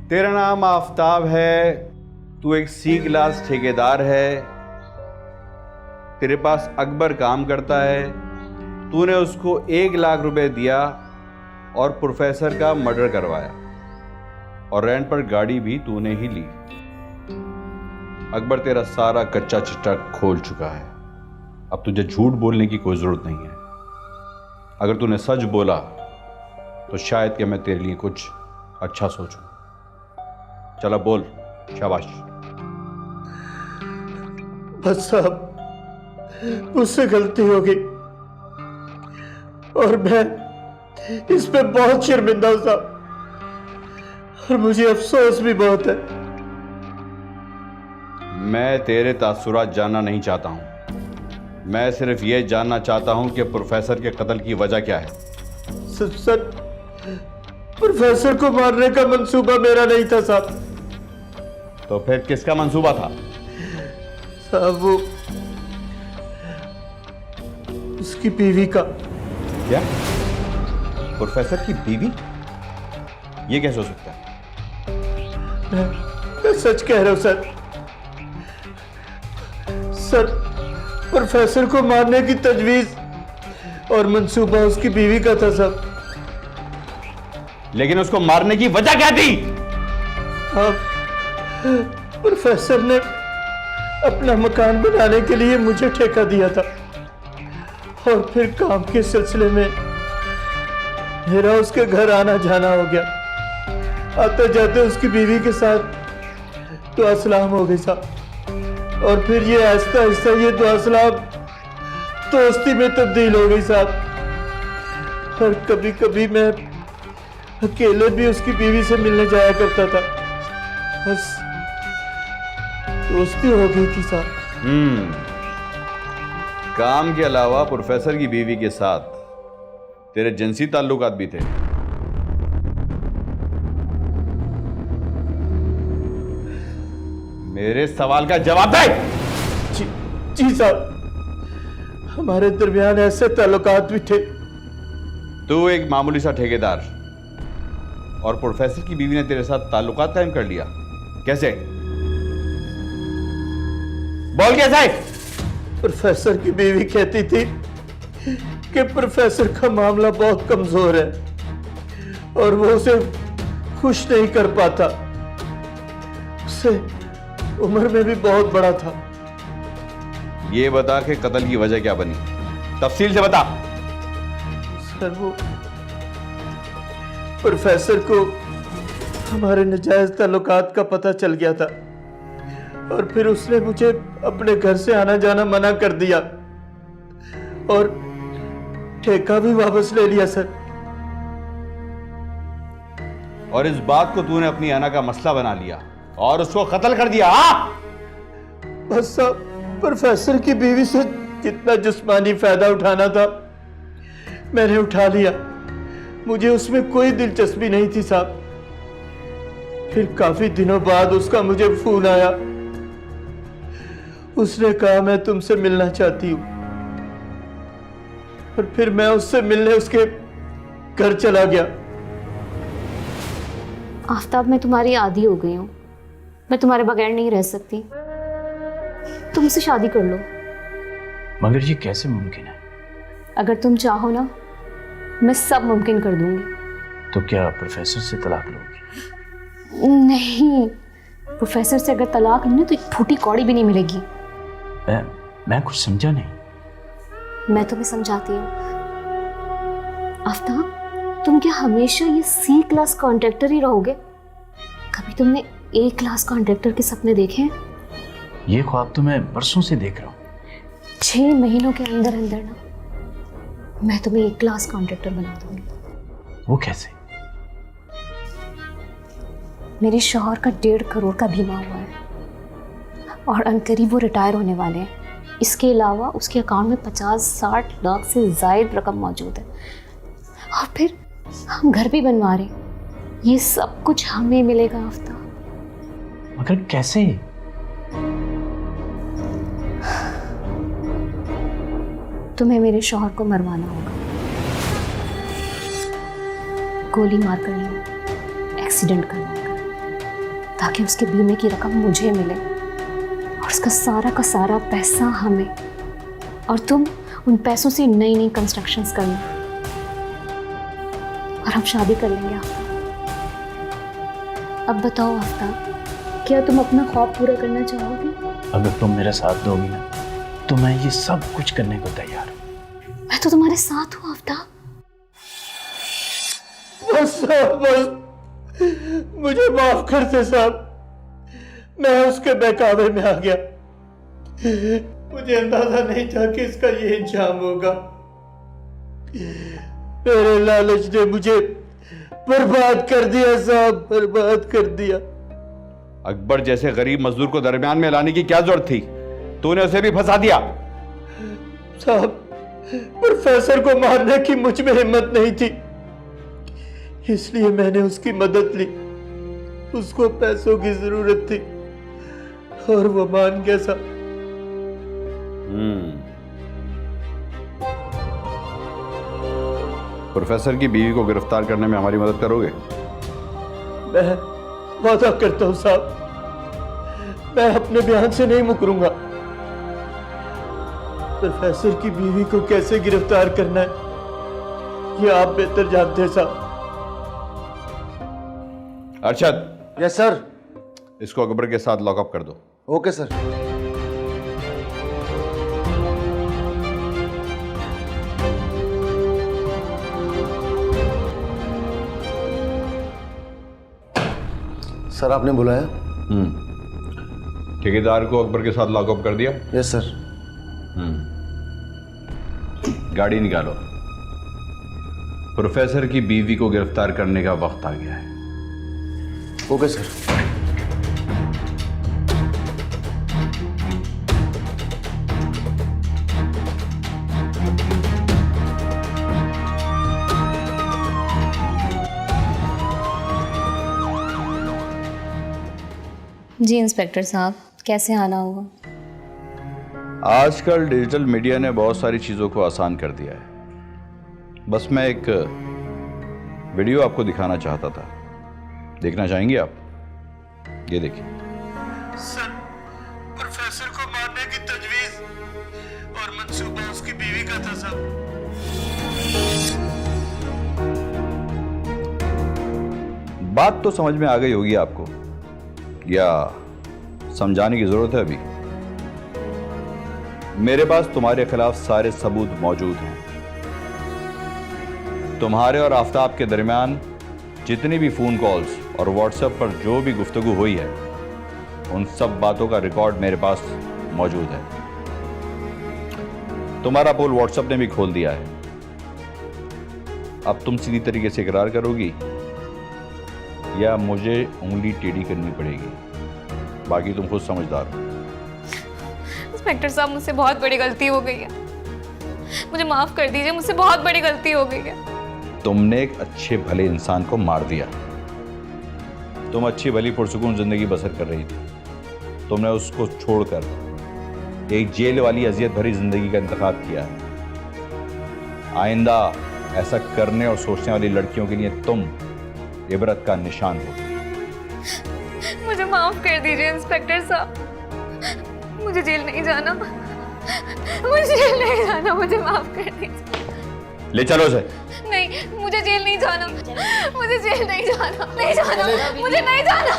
तेरा नाम आफताब है, तू एक सी क्लास ठेकेदार है, तेरे पास अकबर काम करता है, तूने उसको 1 लाख रुपए दिया और प्रोफेसर का मर्डर करवाया और रेंट पर गाड़ी भी तूने ही ली। अकबर तेरा सारा कच्चा चिट्टा खोल चुका है, अब तुझे झूठ बोलने की कोई जरूरत नहीं है। अगर तूने सच बोला तो शायद कि मैं तेरे लिए कुछ अच्छा सोचूं। चला बोल, शाबाश। बस साहब, मुझसे गलती हो गई और मैं इस पे बहुत शर्मिंदा हूं साहब, और मुझे अफसोस भी बहुत है। मैं तेरे तासुरात जानना नहीं चाहता हूं, मैं सिर्फ ये जानना चाहता हूं कि प्रोफेसर के कत्ल की वजह क्या है। सर, प्रोफेसर को मारने का मंसूबा मेरा नहीं था साहब। तो फिर किसका मंसूबा था? साहब वो उसकी बीवी का। क्या? प्रोफेसर की बीवी? ये कैसे हो सकता है? मैं सच कह रहा हूं सर, प्रोफेसर को मारने की तजवीज और मंसूबा उसकी बीवी का था साहब। लेकिन उसको मारने की वजह क्या थी? अब प्रोफेसर ने अपना मकान बनाने के लिए मुझे ठेका दिया था और फिर काम के सिलसिले में मेरा उसके घर आना जाना हो गया। आते जाते उसकी बीवी के साथ दुआ सलाम हो गई साहब, और फिर ये आहिस्ता आहिस्ता ये दुआ सलाम दोस्ती में तब्दील हो गई साहब। और कभी कभी मैं अकेले भी उसकी बीवी से मिलने जाया करता था, बस दोस्ती हो गई थी साहब। काम के अलावा प्रोफेसर की बीवी के साथ तेरे जिनसी ताल्लुकात भी थे? मेरे सवाल का जवाब दे। जी साहब, हमारे दरमियान ऐसे ताल्लुकात भी थे। तू एक मामूली सा ठेकेदार और प्रोफेसर की बीवी ने तेरे साथ ताल्लुकात कायम कर लिया, कैसे? बोल कैसे? प्रोफेसर की बीवी कहती थी कि प्रोफेसर का मामला बहुत कमजोर है और वो उसे खुश नहीं कर पाता, उसे उम्र में भी बहुत बड़ा था। ये बता कि कत्ल की वजह क्या बनी, तफसील से बता। सर वो प्रोफेसर को हमारे नाजायज ताल्लुकात का पता चल गया था और फिर उसने मुझे अपने घर से आना जाना मना कर दिया और ठेका भी वापस ले लिया सर। और इस बात को तूने अपनी आना का मसला बना लिया और उसको कत्ल कर दिया? हाँ? बस साहब, प्रोफेसर की बीवी से जितना जिस्मानी फायदा उठाना था मैंने उठा लिया, मुझे उसमें कोई दिलचस्पी नहीं थी साहब। फिर काफी दिनों बाद उसका मुझे फोन आया, उसने कहा मैं तुमसे मिलना चाहती हूं, और फिर मैं उससे मिलने उसके घर चला गया। आफताब, मैं तुम्हारी आदी हो गई हूँ, मैं तुम्हारे बगैर नहीं रह सकती, तुमसे शादी कर लो। मगर ये कैसे मुमकिन है? अगर तुम चाहो ना, मैं सब मुमकिन कर दूंगी। तो क्या प्रोफेसर से तलाक लोगी? नहीं, प्रोफेसर से अगर तलाक नहीं ना तो एक फूटी कौड़ी भी नहीं मिलेगी। मैं कुछ समझा नहीं। मैं तुम्हें समझाती हूँ। आफताब, तुम क्या हमेशा ये सी क्लास कॉन्ट्रैक्टर ही रहोगे? कभी तुमने ए क्लास कॉन्ट्रैक्टर के सपने देखे हैं? ये ख्वाब तो मैं बरसों से देख रहा हूँ। 6 महीनों के अंदर अंदर ना मैं तुम्हें एक क्लास कॉन्ट्रैक्टर बना दूंगी। वो कैसे? मेरे शौहर का 1.5 करोड़ का बीमा हुआ है और अनकरीब वो रिटायर होने वाले हैं। इसके अलावा उसके अकाउंट में 50-60 लाख से ज़ायद रकम मौजूद है और फिर हम घर भी बनवा रहे हैं। ये सब कुछ हमें मिलेगा आफताब। मगर कैसे? तुम्हें मेरे शौहर को मरवाना होगा, गोली मार कर नहीं, एक्सीडेंट करना होगा। ताकि उसके बीमे की रकम मुझे मिले और उसका सारा का सारा पैसा हमें, और तुम उन पैसों से नई नई कंस्ट्रक्शंस करना, और हम शादी कर लेंगे आफ्ताब। अब बताओ आफ्ताब, क्या तुम अपना ख्वाब पूरा करना चाहोगे? अगर तुम मेरा साथ दोगी ना तो मैं ये सब कुछ करने को तैयार हूँ। मैं तो तुम्हारे साथ हूँ आफ्ताब। बस साहब, बस मुझे माफ कर दे साहब, मैं उसके बहकावे में आ गया। मुझे अंदाजा नहीं था कि इसका ये अंजाम होगा। मेरे लालच ने मुझे बर्बाद कर दिया साहब, बर्बाद कर दिया। अकबर जैसे गरीब मजदूर को दरमियान में लाने की क्या जरूरत थी? तूने उसे भी फंसा दिया। साहब, प्रोफेसर को मारने की मुझ में हिम्मत नहीं थी, इसलिए मैंने उसकी मदद ली। उसको पैसों की जरूरत थी और वो मान गया साहब। प्रोफेसर की बीवी को गिरफ्तार करने में हमारी मदद करोगे? मैं वादा करता हूं साहब, मैं अपने बयान से नहीं मुकरूंगा। प्रोफेसर की बीवी को कैसे गिरफ्तार करना है ये आप बेहतर जानते हैं साहब। Arshad, yes sir. इसको अकबर के साथ लॉकअप कर दो। Okay sir. सर आपने बुलाया? ठेकेदार को अकबर के साथ लॉकअप कर दिया? Yes sir. गाड़ी निकालो, प्रोफेसर की बीवी को गिरफ्तार करने का वक्त आ गया है। Okay sir. जी इंस्पेक्टर साहब, कैसे आना होगा? आजकल डिजिटल मीडिया ने बहुत सारी चीज़ों को आसान कर दिया है। बस मैं एक वीडियो आपको दिखाना चाहता था, देखना चाहेंगे आप? ये देखिए। सर, प्रोफेसर को मारने की तजवीज और मंसूबा उसकी बीवी का था साहब। बात तो समझ में आ गई होगी आपको, या समझाने की जरूरत है अभी? मेरे पास तुम्हारे खिलाफ सारे सबूत मौजूद हैं। तुम्हारे और आफ्ताब के दरमियान जितनी भी फोन कॉल्स और व्हाट्सएप पर जो भी गुफ्तगू हुई है, उन सब बातों का रिकॉर्ड मेरे पास मौजूद है। तुम्हारा पोल व्हाट्सएप ने भी खोल दिया है। अब तुम सीधी तरीके से इकरार करोगी या मुझे उंगली टेढ़ी करनी पड़ेगी? बाकी तुम खुद समझदार हो। इंस्पेक्टर साहब, मुझसे बहुत बड़ी गलती हो गई है, मुझे माफ कर दीजिए, मुझसे बहुत बड़ी गलती हो गई है। तुमने एक अच्छे भले इंसान को मार दिया। तुम अच्छी भली पुरसुकून जिंदगी बसर कर रही थी, तुमने उसको छोड़कर एक जेल वाली अजियत भरी जिंदगी का इंतखाब किया है। आइंदा ऐसा करने और सोचने वाली लड़कियों के लिए तुम इबरत का निशान हो। मुझे माफ कर दीजिए इंस्पेक्टर साहब, मुझे जेल नहीं जाना, मुझे जेल नहीं जाना, मुझे माफ कर दीजिए। ले चलो उसे। नहीं, मुझे जेल नहीं जाना, मुझे जेल नहीं जाना, नहीं जाना, मुझे नहीं जाना।